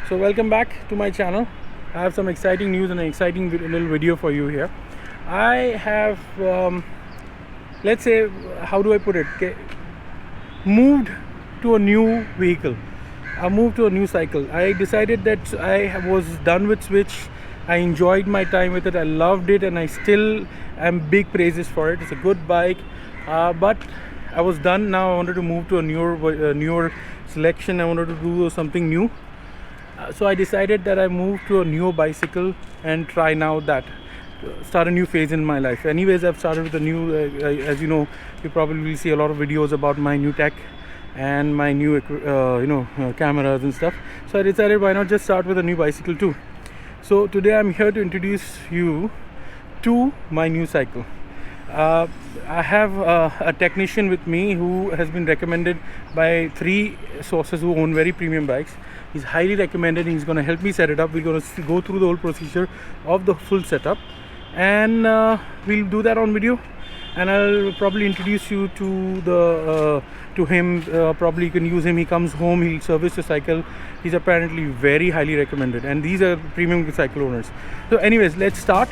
So welcome back to my channel. I have some exciting news and an exciting little video for you here. I have, let's say, how do I put it? Okay, moved to a new vehicle. I moved to a new cycle. I decided that I was done with Switch. I enjoyed my time with it. I loved it, and I still am big praises for it. It's a good bike, but I was done. Now I wanted to move to a newer selection. I wanted to do something new. So I decided that I move to a new bicycle and try now that start a new phase in my life. Anyways, I've started with a new, as you know, you probably will see a lot of videos about my new tech and my new cameras and stuff. So I decided why not just start with a new bicycle too. So today I'm here to introduce you to my new cycle. I have a technician with me who has been recommended by 3 sources who own very premium bikes. He's highly recommended. He's going to help me set it up. We're going to go through the whole procedure of the full setup, and we'll do that on video. And I'll probably introduce you to him. Probably you can use him. He comes home, he'll service the cycle. He's apparently very highly recommended, and these are premium cycle owners. So anyways, let's start.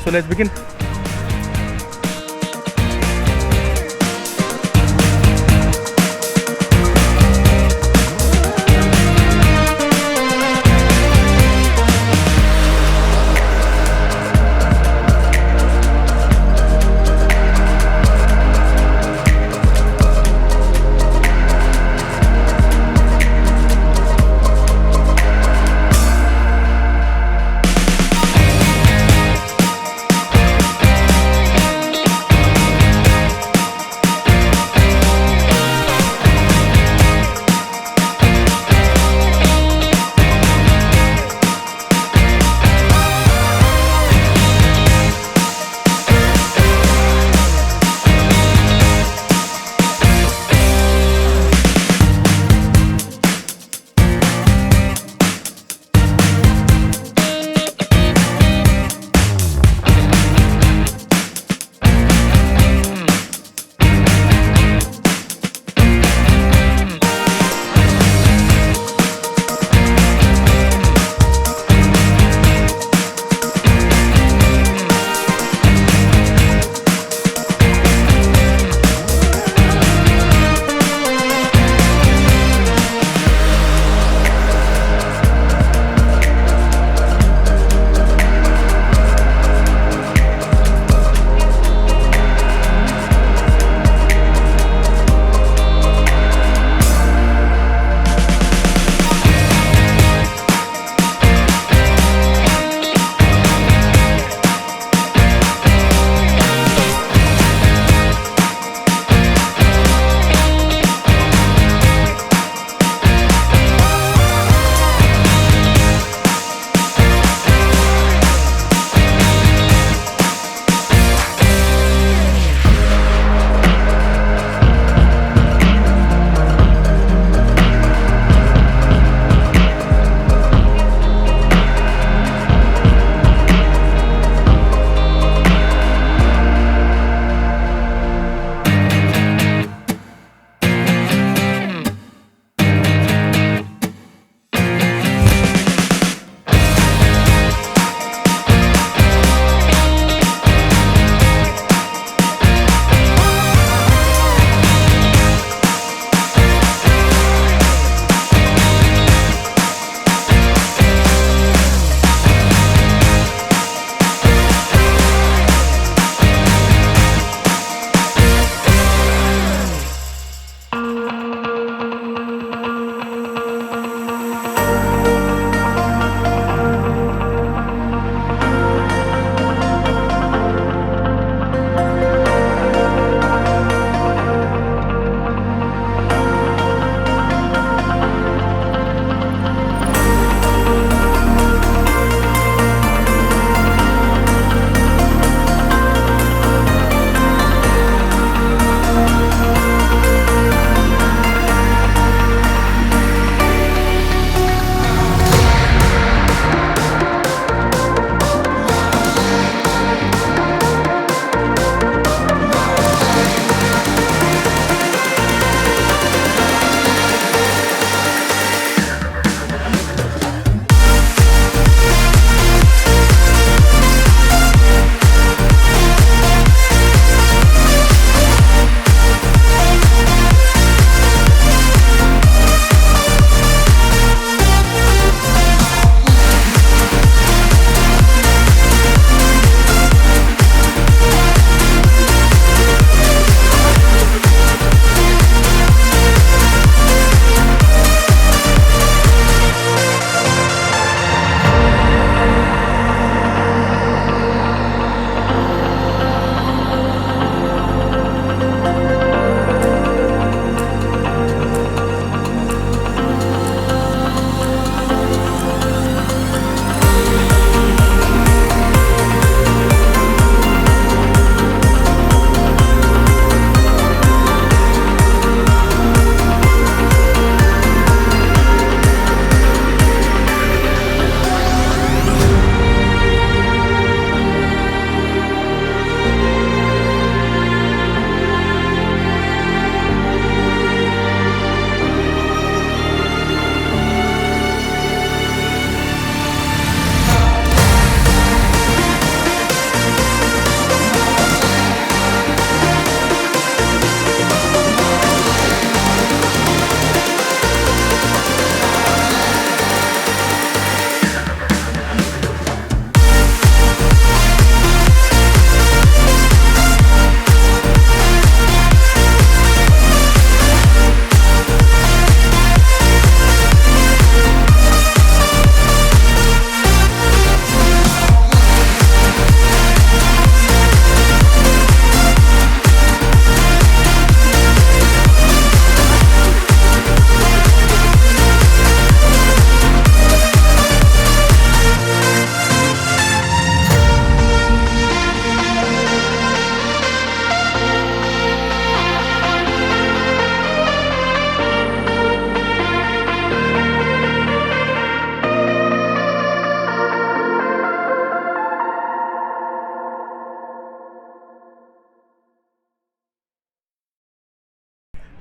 So let's begin.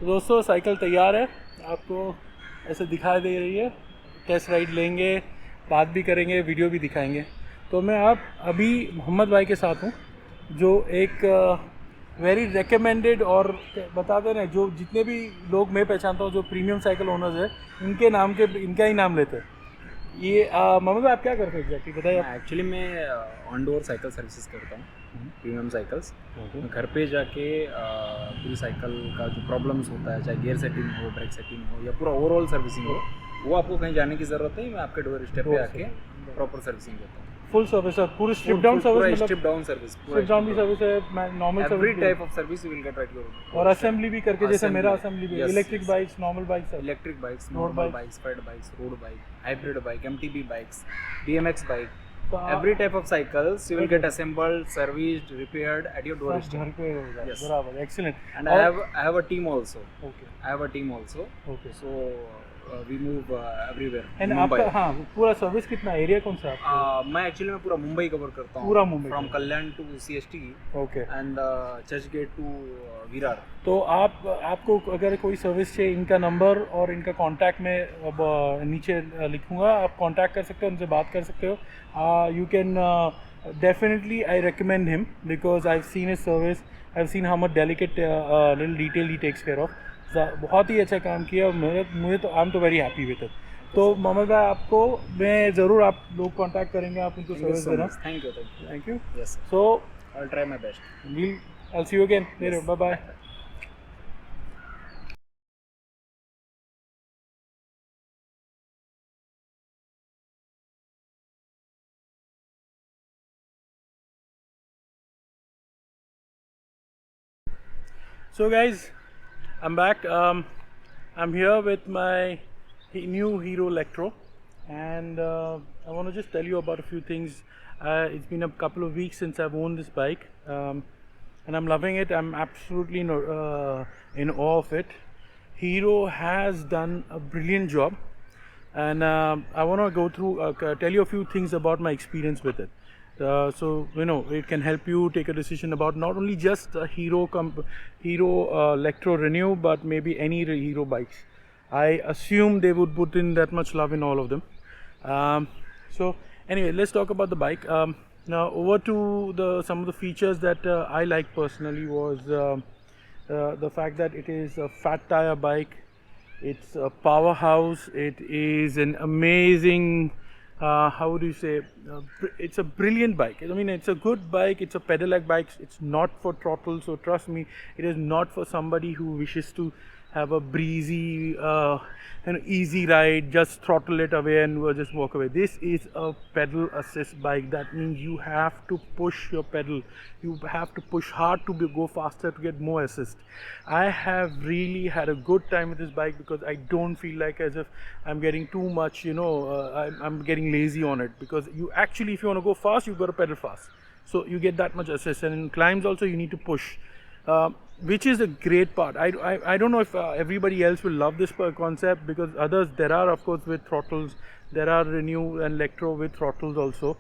तो दोस्तों cycle तैयार है, आपको ऐसे दिखाई दे रही है। Test ride लेंगे, बात भी करेंगे, वीडियो भी दिखाएंगे। तो मैं आप अभी मोहम्मद भाई के साथ हूँ, जो एक वेरी रिकमेंडेड और बताते ना, जो जितने भी लोग मैं पहचानता हूँ जो प्रीमियम साइकिल ओनर्स है, इनके नाम के इनका ही नाम लेते हैं। ये मोहम्मद भाई आप क्या करते हैं एग्जैक्टली बताइए आप। एक्चुअली मैं ऑन डोर साइकिल सर्विसेज करता हूँ, प्रीमियम साइकिल्स। मैं घर पे जाके पूरी साइकिल का जो प्रॉब्लम्स होता है, चाहे गियर सेटिंग हो, ब्रेक सेटिंग हो या पूरा ओवरऑल सर्विसिंग हो, वो आपको कहीं जाने की ज़रूरत नहीं, मैं आपके डोर स्टेप पे आके प्रॉपर सर्विसिंग देता हूँ। फुल सर्विस है, पूरी स्ट्रिप डाउन सर्विस, मतलब strip down service, strip down भी सर्विस है, normal service, every type of service you will get at your. और असेंबली भी करके, जैसे मेरा असेंबली भी, electric bikes, normal bikes, electric bikes, normal bikes, fat bikes, road bike, hybrid bike, MTB bikes, BMX बाइक, every type of cycles you will get assembled, serviced, repaired at your doorstep. घर पे होगा। Yes. बराबर, excellent. And I have a team also. Okay. I have a team also. Okay. So we move everywhere. And आपका हाँ पूरा service कितना area कौन सा आपका? मैं एक्चुअली पूरा मुंबई कवर करता हूँ। पूरा Mumbai. From Kalyan to CST. Okay. And Churchgate to Virar. तो आपको अगर कोई सर्विस चाहिए, इनका नंबर और इनका कांटेक्ट में अब नीचे लिखूंगा, आप कांटेक्ट कर सकते हो, उनसे बात कर सकते हो। You can definitely I recommend him because I have seen his service, I have seen how much delicate little detail he takes care of. बहुत ही अच्छा काम किया, मुझे तो आई एम तो वेरी हैप्पी विद इट। तो मोहम्मद भाई आपको मैं ज़रूर, आप लोग कांटेक्ट करेंगे, आप उनको सर्विस देना। Thank you. Thank you. Yes. So I will try my best. I'll see you again later. Bye bye. So guys, I'm back. I'm here with my new Hero Electro, and I want to just tell you about a few things. It's been a couple of weeks since I've owned this bike, and I'm loving it. I'm absolutely in awe of it. Hero has done a brilliant job, and I want to go through, tell you a few things about my experience with it. So you know, it can help you take a decision about not only just Hero Electro Renew, but maybe any Hero bikes. I assume they would put in that much love in all of them. So anyway, let's talk about the bike. Now over to some of the features that I like personally was the fact that it is a fat tire bike. It's a powerhouse. It is an amazing, how would you say, it's a brilliant bike. I mean, it's a good bike. It's a pedelec bike. It's not for throttle, so trust me, it is not for somebody who wishes to have a breezy easy ride, just throttle it away and just walk away. This is a pedal assist bike. That means you have to push your pedal, you have to push hard to go faster to get more assist. I have really had a good time with this bike because I don't feel like as if I'm getting too much, I'm getting lazy on it, because you actually, if you want to go fast, you've got to pedal fast, so you get that much assist. And in climbs also you need to push, which is a great part. I don't know if everybody else will love this concept, because others, there are of course with throttles, there are Renew and Electro with throttles also,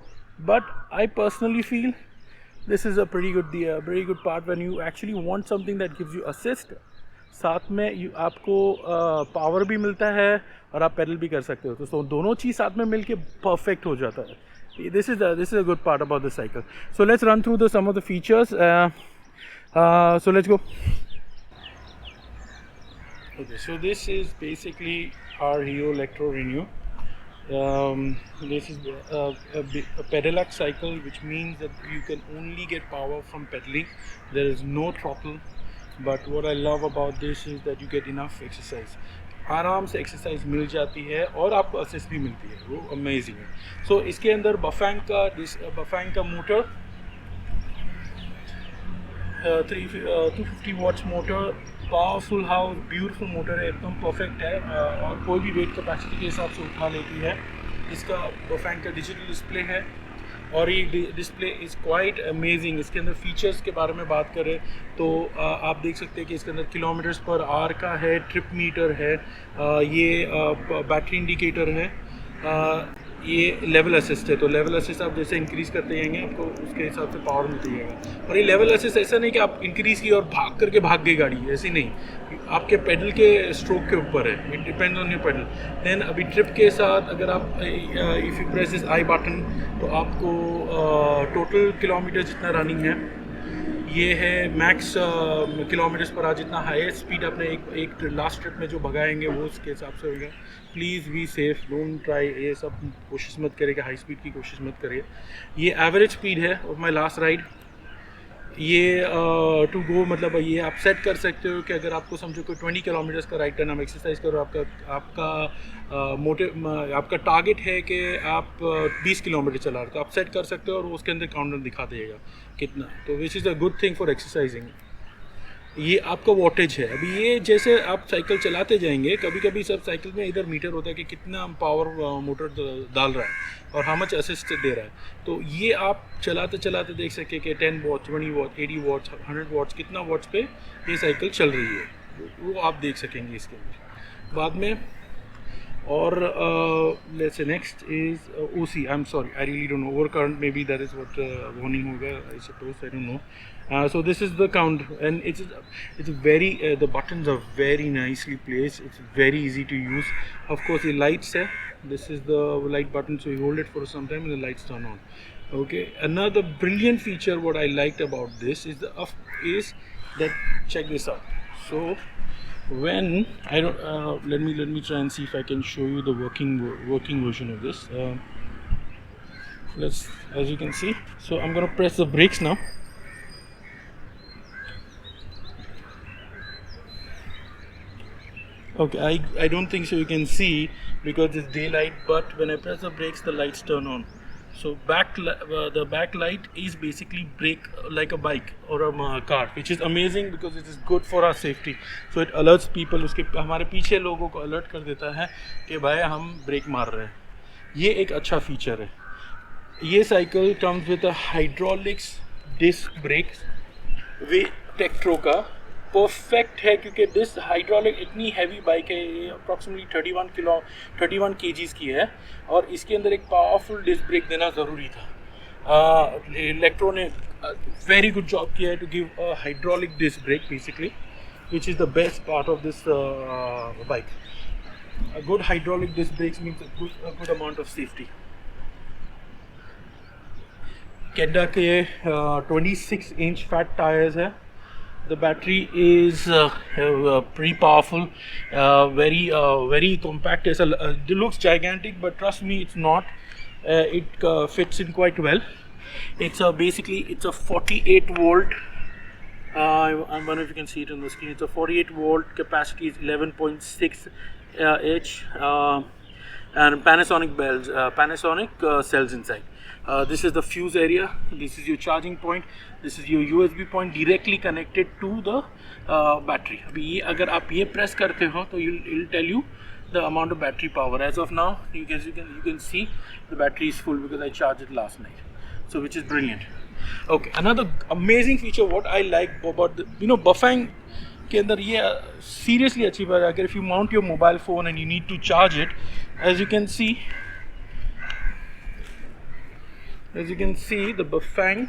but I personally feel this is a pretty good part when you actually want something that gives you assist, साथ में आपको power भी मिलता है और आप pedal भी कर सकते हो, तो दोनों चीज़ साथ में मिलके परफेक्ट हो जाता है. This is a good part about the cycle. So let's run through some of the features. So let's go. Okay, so this is basically our Hero Electro Renew. This is a pedelec cycle, which means that you can only get power from pedaling. There is no throttle, but what I love about this is that you get enough exercise. आराम से exercise मिल जाती है और आपको assist भी मिलती है, वो अमेजिंग है. सो इसके अंदर बफैंग का motor, 250 watts motor, powerful house, beautiful motor है, एकदम परफेक्ट है और कोई भी वेट कैपेसिटी के हिसाब से उठा लेती है. इसका बफैंग का डिजिटल डिस्प्ले है और ये डिस्प्ले इज़ क्वाइट अमेजिंग. इसके अंदर फीचर्स के बारे में बात करें तो आप देख सकते हैं कि इसके अंदर किलोमीटर्स पर आवर का है, ट्रिप मीटर है, ये बैटरी इंडिकेटर है, ये लेवल असिस्ट है, तो लेवल असिस्ट आप जैसे इंक्रीज़ करते जाएंगे आपको उसके हिसाब से पावर मिलती जाएगा। और ये लेवल असिस्ट ऐसा नहीं कि आप इंक्रीज़ की और भाग गई गाड़ी, ऐसी नहीं, आपके पेडल के स्ट्रोक के ऊपर है, it depends on your pedal. Then अभी ट्रिप के साथ अगर आप if you press this I button तो आपको टोटल किलोमीटर जितना रनिंग है ये है, मैक्स किलोमीटर्स पर आज जितना हाईएस्ट स्पीड अपने एक लास्ट ट्रिप में जो भगाएंगे वो उसके हिसाब से होगा। Please be safe, don't try ये सब कोशिश मत करिए कि हाई स्पीड की कोशिश मत करिए। ये एवरेज स्पीड है ऑफ माई लास्ट राइड। ये टू गो मतलब ये आप सेट कर सकते हो कि अगर आपको समझो कोई 20 किलोमीटर्स का राइड टर्न आप एक्सरसाइज करो, आपका टारगेट है कि आप 20 किलोमीटर चला रहे, तो आप सेट कर सकते हो और उसके अंदर काउंटर दिखा देगा कितना, तो which is a good thing for exercising. ये आपका वॉटेज है। अभी ये जैसे आप साइकिल चलाते जाएंगे, कभी कभी सब साइकिल में इधर मीटर होता है कि कितना पावर मोटर डाल रहा है और हाउ मच असिस्ट दे रहा है, तो ये आप चलाते चलाते देख सके कि 10 वॉट, 20 वॉट, 80 वॉट्स, 100 वॉट्स, कितना वॉट्स पे ये साइकिल चल रही है, वो आप देख सकेंगे इसके अंदर बाद में। और let's say next is OC. I'm sorry, I really don't know. Overcurrent, maybe that is what warning hoga, I suppose. I don't know. So this is the count, and it's very the buttons are very nicely placed. It's very easy to use. Of course, the lights hai. This is the light button, so you hold it for some time and the lights turn on. Okay. Another brilliant feature what I liked about this is that check this out. So when I don't let me try and see if I can show you the working version of this. Let's, as you can see, so I'm gonna press the brakes now. Okay, I don't think so you can see because it's daylight, but when I press the brakes the lights turn on. So the back light is basically brake like a bike or a car, which is amazing because it is good for our safety. So it alerts people, उसके हमारे पीछे लोगों को alert कर देता है कि भाई हम ब्रेक मार रहे हैं। ये एक अच्छा फीचर है। ये cycle comes with a hydraulics disc brakes वे टेक्ट्रो का परफेक्ट है, क्योंकि डिस्क हाइड्रोलिक इतनी हैवी बाइक है, ये अप्रॉक्सीमेटली 31 kgs की है और इसके अंदर एक पावरफुल डिस्क ब्रेक देना ज़रूरी था। इलेक्ट्रो ने वेरी गुड जॉब किया है to give a hydraulic disc brake basically, which is the best part of this bike. A good hydraulic disc brakes means a good amount of safety. केडा के 26 inch fat tyres है। The battery is pretty powerful, very compact. It looks gigantic, but trust me, it's not. It fits in quite well. It's basically it's a 48 volt. I wonder if you can see it on the screen. It's a 48 volt capacity. Is 11.6 H and Panasonic cells inside. This is the fuse area. This is your charging point. This is your USB point directly connected to the battery. अभी ये अगर आप ये press करते हो तो it'll tell you the amount of battery power. As of now, you can see the battery is full because I charged it last night. So which is brilliant. Okay, another amazing feature what I like about the Bafang के अंदर ये seriously अच्छी बात है। अगर if you mount your mobile phone and you need to charge it, as you can see the Bafang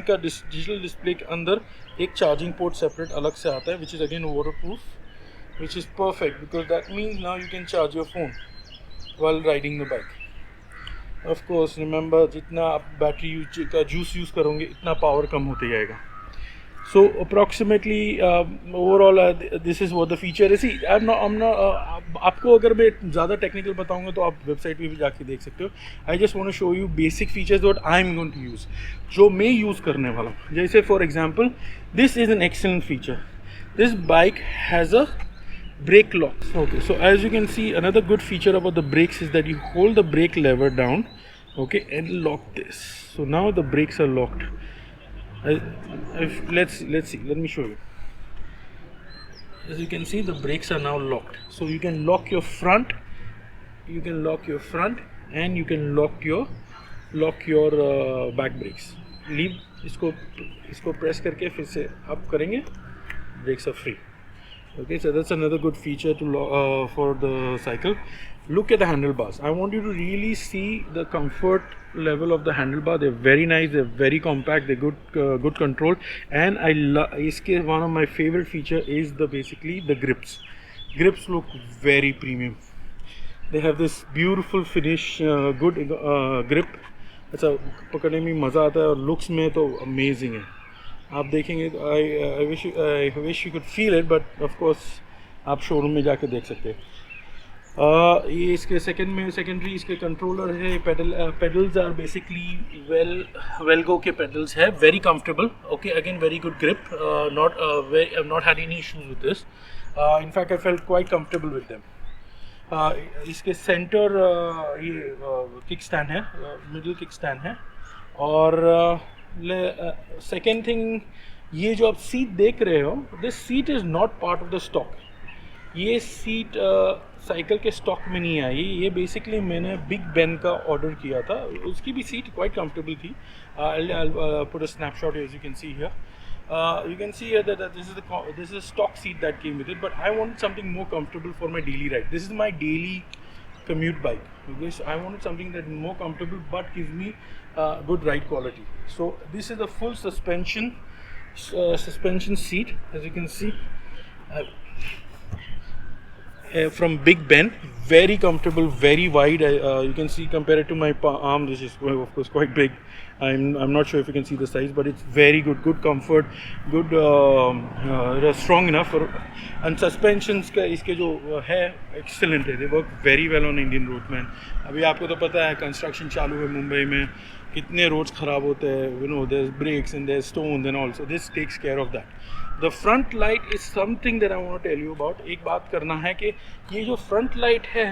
का digital display के अंदर एक चार्जिंग पोर्ट सेपरेट अलग से आता है, which is again waterproof, which is perfect because that means now you can charge your phone while riding the bike. Of course, remember जितना आप बैटरी का जूस यूज़ करोगे इतना पावर कम होते जाएगा। So approximately overall this is what the feature is. See, I'm not आपको अगर मैं ज़्यादा टेक्निकल बताऊंगा तो आप वेबसाइट पे भी जाके देख सकते हो। I just want to show you basic features what I'm going to use, जो मैं यूज़ करने वाला हूँ। जैसे for example, this is an excellent feature. This bike has a brake lock. Okay, so as you can see, another good feature about the brakes is that you hold the brake lever down, okay, and lock this. So now the brakes are locked. Let's see, let me show you. As you can see, the brakes are now locked, so you can lock your front, and you can lock your back brakes. Leave इसको press करके फिर से up करेंगे, brakes are free. Okay, so that's another good feature to for the cycle. look at the handlebars. I want you to really see the comfort level of the handlebar. They're very nice, they're very compact, they're good control, and iske one of my favorite feature is the basically the grips. Grips look very premium. They have this beautiful finish, good grip. अच्छा पकड़ने में मज़ा आता है और looks में तो amazing है. आप देखेंगे तो I wish you could feel it, but of course आप शोरूम में जाके देख सकते हैं. ये इसके सेकेंडरी इसके कंट्रोलर है. पेडल्स आर बेसिकली वेलगो के पेडल्स है. Very comfortable. Okay, again very good grip. Not had any issues with this. In fact I felt quite comfortable with them. इसके सेंटर ये किक स्टैंड है, मिडिल किक स्टैंड है. और second thing, ये जो आप सीट देख रहे हो, this seat is not part of the stock. ये सीट साइकिल के स्टॉक में नहीं आई. ये बेसिकली मैंने बिग बेन का ऑर्डर किया था. उसकी भी सीट क्वाइट कंफर्टेबल थी. I'll put a snapshot as you can see here. You can see here that this is a stock seat that came with it, but I wanted something more comfortable for my daily ride. This is my daily commute bike. Okay, so I wanted something that is more comfortable but gives me good ride quality. So this is a full suspension seat, as you can see. From Big Ben, very comfortable, very wide. You can see compared to my arm, this is of course quite big. I'm not sure if you can see the size, but it's very good comfort, good strong enough. And suspensions का इसके जो है excellent है. They work very well on Indian road, man. अभी आपको तो पता है कंस्ट्रक्शन चालू है मुंबई में, कितने रोड्स ख़राब होते हैं. You know, there's breaks and there's stones and all. So this takes care of that. The front light is something that I want to tell you about. एक बात करना है कि ये जो front light है,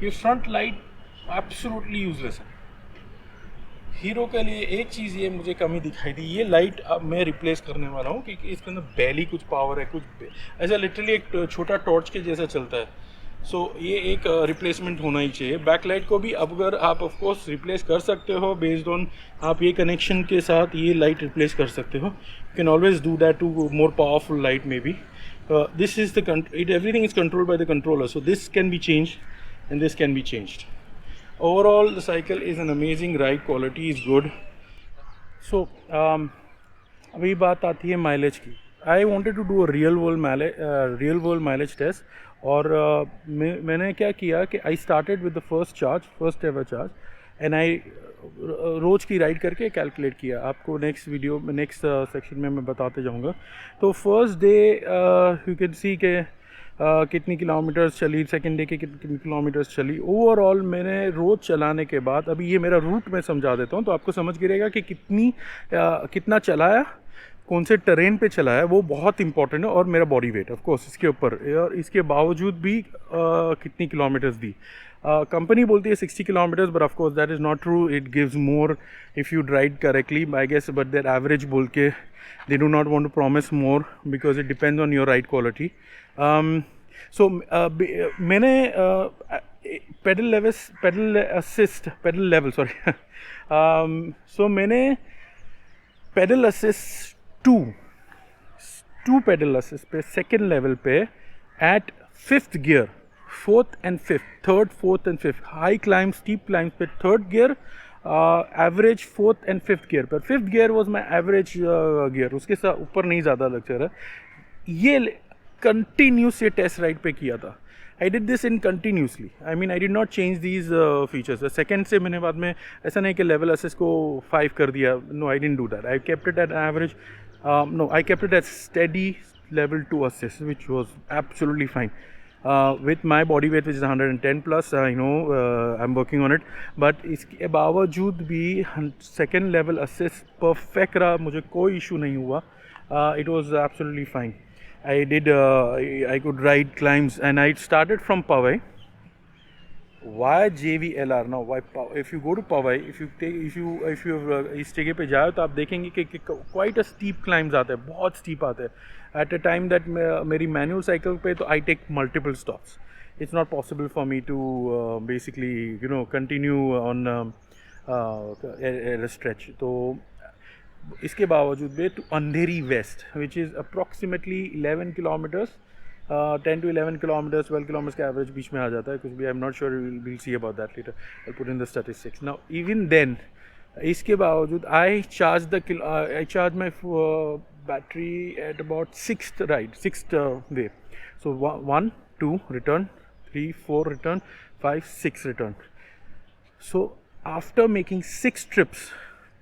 ये front light absolutely useless है. हीरो के लिए एक चीज़ ये मुझे कमी दिखाई दी. ये लाइट अब मैं रिप्लेस करने वाला हूँ क्योंकि इसके अंदर बैली कुछ पावर है, कुछ ऐसा लिटरली एक छोटा टॉर्च के जैसा चलता है. सो ये एक रिप्लेसमेंट होना ही चाहिए. बैक लाइट को भी अब अगर आप ऑफ कोर्स रिप्लेस कर सकते हो बेस्ड ऑन, आप ये कनेक्शन के साथ ये लाइट रिप्लेस कर सकते हो. You can always do that to more powerful light maybe. This is the everything is controlled by the controller. So this can be changed and this can be changed. Overall, the cycle is an amazing ride. Quality is good. So, अभी बात आती है mileage की. I wanted to do a real world mileage test. और मैंने क्या किया कि I started with the first ever charge and I rode की राइड करके कैलकुलेट किया. आपको नेक्स्ट सेक्शन में मैं बताते जाऊँगा. तो first day you can see के कितनी किलोमीटर्स चली, सेकेंड डे के कितनी किलोमीटर्स चली. ओवरऑल मैंने रोज़ चलाने के बाद, अभी ये मेरा रूट मैं समझा देता हूँ तो आपको समझ गिरेगा कि कितना चलाया, कौन से टेरेन पे चलाया, वो बहुत इंपॉर्टेंट है. और मेरा बॉडी वेट ऑफ कोर्स इसके ऊपर, और इसके बावजूद भी कितनी किलोमीटर्स दी. कंपनी बोलती है 60 kilometres, but of course that is not true. It gives more if you ride correctly I guess, but their average बोल के they do not want to promise more because it depends on your ride quality. So मैंने pedal मैंने pedal assist to pedal assist पे second level पे at 5th gear, 4th and 5th, 3rd, 4th and 5th, high climb steep climbs पे 3rd gear, average 4th and 5th gear पर. 5th gear was my average gear, उसके साथ ऊपर नहीं ज़्यादा लग रहा. ये कंटिन्यूस ये टेस्ट राइड पे किया था. I did this in continuously. I mean I did not change these features. Second से मैंने बाद में ऐसा नहीं कि लेवल असिस्ट को 5 कर दिया. No, I didn't do that. I kept it at average. No, I kept it at steady level 2 assist, which was absolutely fine. With my body weight, which is 110 plus, I know I'm working on it, but इसके बावजूद भी second level assist perfect रहा, मुझे कोई issue नहीं हुआ. It was absolutely fine. I could ride climbs, and I started from Powai. Why JVLR now? Why if you go to Powai, if you इस जगह पे जाओ तो आप देखेंगे कि quite a steep climbs आते हैं, बहुत steep आते हैं. At a time that मेरी manual cycle पे तो I take multiple stops. It's not possible for me to basically continue on a stretch. तो इसके बावजूद भी to Andheri west, which is approximately 11 kilometers, 10 to 11 kilometers 12 kilometers के एवरेज बीच में आ जाता है कुछ भी. I am not sure, will see about that later. I put in the statistics. Now even then, इसके बावजूद I charge my battery at about sixth way. So 1 2 return, 3 4 return, 5 6 return. So after making 6 trips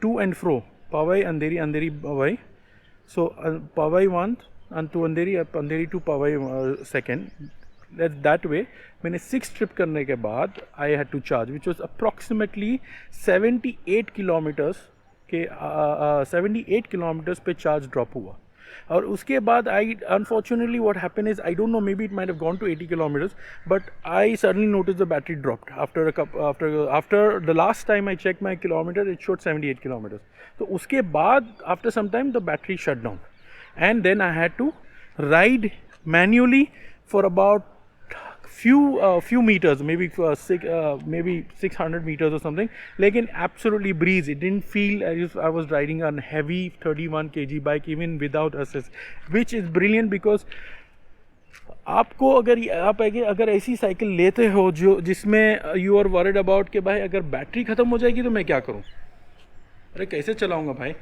to and fro, Powai Andheri, Andheri Powai, so Powai 1 and to Andheri, Andheri to Powai second, that way मैंने 6 trip करने के बाद I had to charge which was approximately 78 kilometres के 78 kilometres पे charge drop हुआ. और उसके बाद I unfortunately what happen is, I don't know, maybe it might have gone to 80 kilometers, but I suddenly notice the battery dropped after the last time I check my kilometre, it showed 78 kilometers. तो उसके बाद after some time the battery shut down and then I had to ride manually for about few meters, maybe 600 meters or something. लेकिन absolutely breeze. It didn't feel as if I was riding a heavy 31 kg bike even without assist, which is brilliant because आपको अगर ऐसी cycle लेते हो जो जिसमें you are worried about कि भाई अगर बैटरी ख़त्म हो जाएगी तो मैं क्या करूँ, अरे कैसे चलाऊँगा भाई.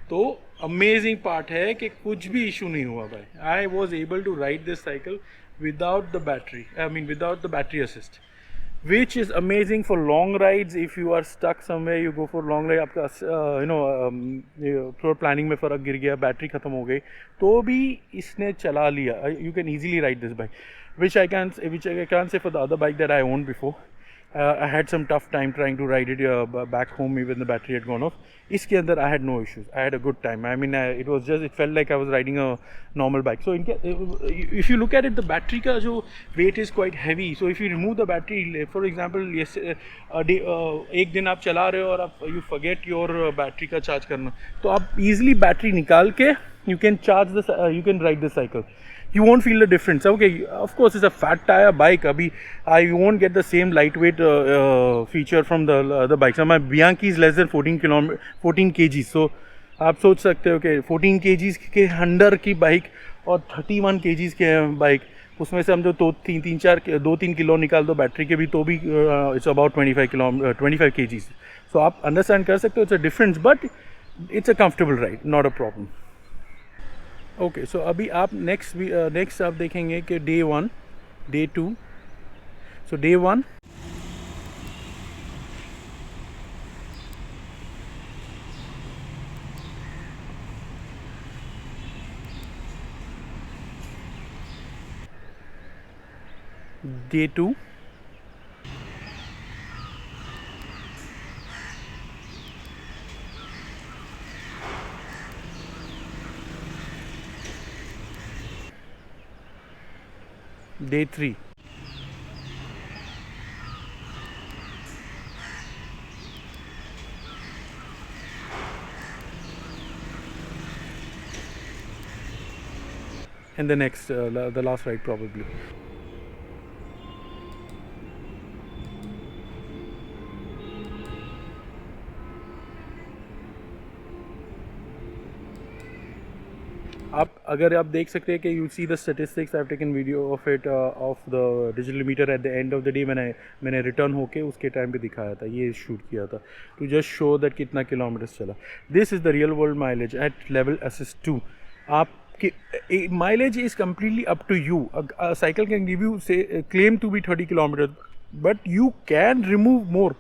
तो अमेजिंग पार्ट है कि कुछ भी इशू नहीं हुआ भाई. I was able to ride this cycle without the battery, without the battery assist, which is amazing for long rides. If you are stuck somewhere, you go for long ride, आपका थोड़ा planning में फ़र्क गिर गया, battery ख़त्म हो गई, तो भी इसने चला लिया. You can easily ride this bike, which I can't say for the other bike that I owned before. I had some tough time trying to ride it back home even the battery had gone off. इसके अंदर I had no issues. I had a good time. I mean, it felt like I was riding a normal bike. So if you look at it, the battery का जो weight is quite heavy. So if you remove the battery, for example, एक दिन आप चला रहे हो और आप you forget your battery का charge करना, तो आप easily battery निकाल के you can ride the cycle. You won't feel the difference. Okay, of course it's a fat tire bike. You won't get the same lightweight feature from the other bikes. So my Bianchi is less than 14 kg. So आप सोच सकते हो कि 14 kg के under की bike और 31 kg के bike, उसमें से हम जो 2-3 किलो निकाल दो बैटरी के भी, तो भी इट्स अबाउट 25 kg. सो आप अंडरस्टैंड कर सकते हो, it's a difference, but it's a comfortable ride, not a problem. Okay, so अभी आप नेक्स्ट आप देखेंगे कि day 1, day 2. So day 1 day 2, day 3. And the next, the last ride probably. अगर आप देख सकते हैं कि you see the statistics, I have taken video of it of the digital meter at the end of the day. मैंने return होके उसके time पे दिखाया था, ये शूट किया था टू जस्ट शो दैट कितना किलोमीटर्स चला. This is the real world mileage at level assist 2. आपकी mileage is completely up to you. Cycle can give you say claim to be 30 kilometers, but you can remove more.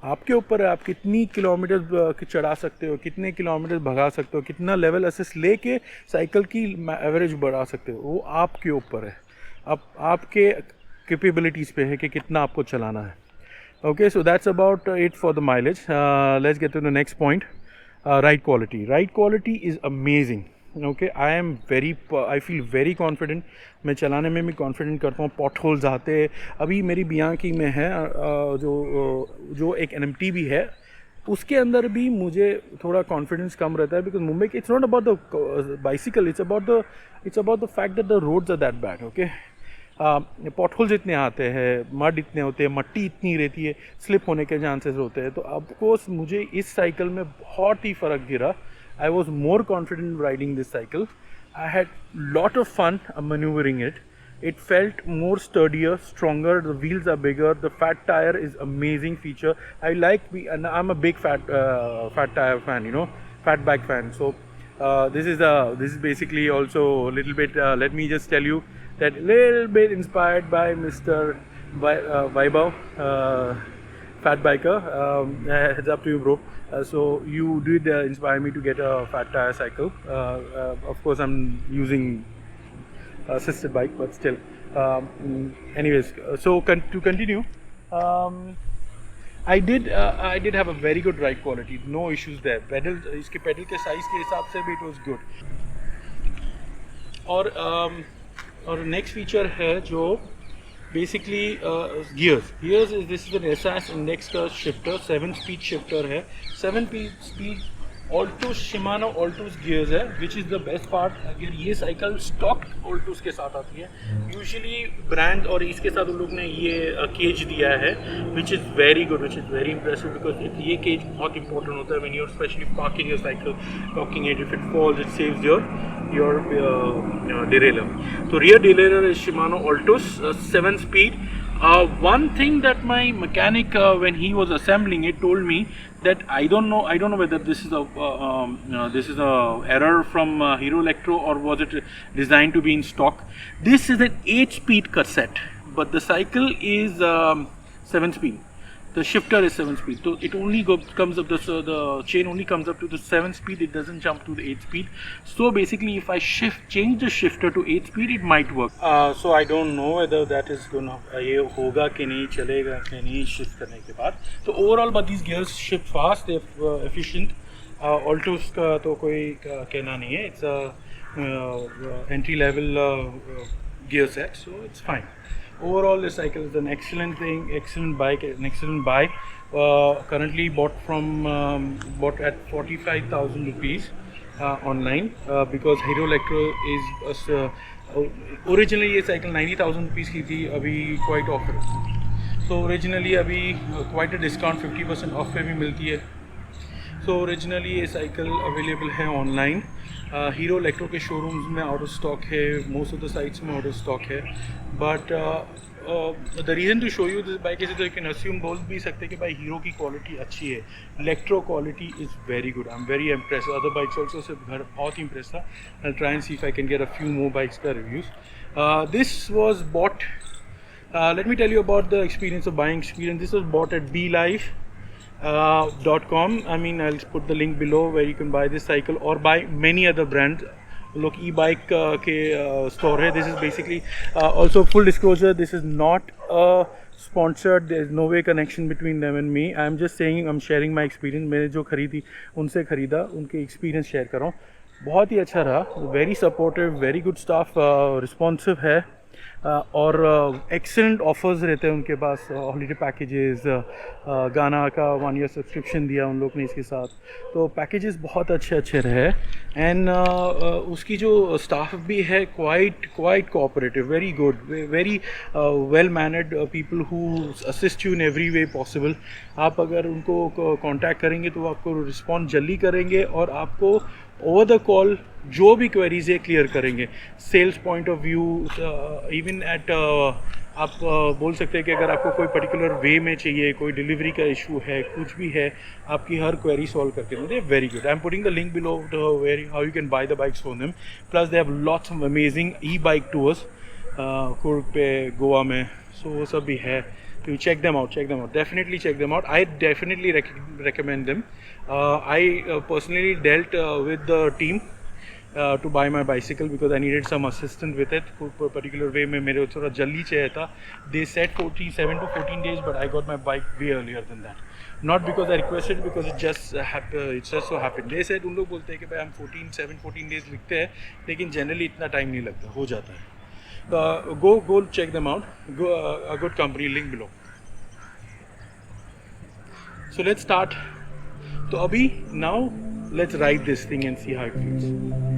आपके ऊपर है, आप कितनी kilometre चढ़ा सकते हो, कितने किलोमीटर भगा सकते हो, कितना लेवल असिस्ट लेके साइकिल की एवरेज बढ़ा सकते हो, वो आपके ऊपर है. आपके कैपेबिलिटीज़ पे है कि कितना आपको चलाना है. Okay, so that's about it for the mileage. Let's get to the next point. Ride quality. Ride quality is amazing. Okay, I feel very confident. मैं चलाने में भी कॉन्फिडेंट करता हूँ. पॉट होल्स आते हैं. अभी मेरी बियांकी में है जो एक NMT भी है, उसके अंदर भी मुझे थोड़ा कॉन्फिडेंस कम रहता है, because Mumbai it's not about the bicycle, it's about the fact that the roads are that bad. Okay, potholes इतने आते हैं, मड इतने होते हैं, मट्टी इतनी रहती है, स्लिप होने के चांसेस होते हैं. तो ऑफकोर्स मुझे इस साइकिल में बहुत ही फ़र्क गिरा. I was more confident riding this cycle. I had lot of fun maneuvering it. It felt more sturdier, stronger. The wheels are bigger. The fat tire is amazing feature. I like and I'm a big fat tire fan. You know, fat bike fan. So this is basically also a little bit. Let me just tell you that little bit inspired by Mr. Vaibhav. Fat biker. Heads up to you, bro. So you did inspire me to get a fat tire cycle. Of course, I'm using assisted bike, but still. Anyways, so to continue, I did have a very good ride quality. No issues there. Pedal, इसके pedal के size के हिसाब से भी it was good. और next feature है जो basically gears is this is an SAS index का shifter, 7-speed shifter है, 7-speed Altos Shimano Altos gears है, which is the best part. अगर ये साइकिल stock Altos के साथ आती है, usually brand और इसके साथ उन लोग ने ये cage दिया है, which is very good, which is very impressive because ये cage बहुत important होता है when you're especially parking your cycle, locking it. If it falls, it saves your derailleur. So rear derailleur is Shimano Altos 7-speed. One thing that my mechanic when he was assembling it told me that I don't know whether this is a error from Hero Electro or was it designed to be in stock. This is an 8-speed cassette, but the cycle is 7-speed. The shifter is 7-speed, so it only comes up the chain only comes up to the 7-speed. It doesn't jump to the 8-speed. So basically, if I change the shifter to 8-speed, it might work. So I don't know whether that is gonna ये होगा कि नहीं, चलेगा कि नहीं shift करने के बाद. So overall, but these gears shift fast. They're efficient. Altos का तो कोई कहना नहीं है. It's a entry level gear set, so it's fine. Overall, this cycle is an excellent thing, excellent bike, an excellent buy. Currently bought at 45,000 rupees online because Hero Electro is originally ये cycle 90,000 rupees की थी, अभी quite offer. So originally अभी quite a discount 50% off पे भी मिलती है. So originally ये cycle available है online. हीरो इलेक्ट्रो के शोरूम्स में आउट ऑफ स्टॉक है, मोस्ट ऑफ द साइट्स में आउट ऑफ स्टॉक है. But the reason to show you this bike is you can assume बोल भी सकते हैं कि भाई हीरो की क्वालिटी अच्छी है. Electro quality is very good. I am very impress. Other bikes also से घर बहुत ही इम्प्रेस था. I try and see if I can get a few more bikes का reviews. This was bought. Let me tell you about the experience of buying experience. This was bought at BeLive.com. I mean, I'll put the link below where you can buy this cycle or buy many other brands. Look, e-bike के store है. This is basically also full disclosure. This is not sponsored. There is no way connection between them and me. I'm just saying, I'm sharing my experience. मैंने जो खरीदी उनसे खरीदा, उनके experience share कर रहा हूँ. बहुत ही अच्छा रहा. Very supportive, very good staff, responsive है. और एक्सेलेंट ऑफर्स रहते हैं उनके पास. हॉलीडे पैकेजेस, गाना का 1 ईयर सब्सक्रिप्शन दिया उन लोग ने इसके साथ. तो पैकेजेस बहुत अच्छे रहे. एंड उसकी जो स्टाफ भी है quite cooperative, very good, very well mannered people who assist you in every way possible. आप अगर उनको कांटेक्ट करेंगे तो वो आपको रिस्पॉन्ड जल्दी करेंगे और आपको ओवर द कॉल जो भी क्वेरीज है क्लियर करेंगे. Sales point of view, even at आप बोल सकते हैं कि अगर आपको कोई पर्टिकुलर वे में चाहिए, कोई डिलीवरी का इशू है, कुछ भी है, आपकी हर क्वेरी सॉल्व करके देंगे. Very good. I am putting the link below very how you can by the bikes from them. Plus they have lots of amazing E bike tours Coorg पे, गोवा में. सो वो सब भी है. You check them out. Definitely check them out. I definitely recommend them. I personally dealt with the team to buy my bicycle because I needed some assistance with it. For particular way में मेरे थोड़ा जल्दी चाहिए था. They said 7 to 14 days, but I got my bike way earlier than that. Not because I requested, because it just so happened. They said उन लोग बोलते हैं कि भाई हम 14 days लिखते हैं, लेकिन generally इतना time नहीं लगता, हो जाता है. Go check them out. A good company, link below. So let's start. So abhi now let's ride this thing and see how it feels.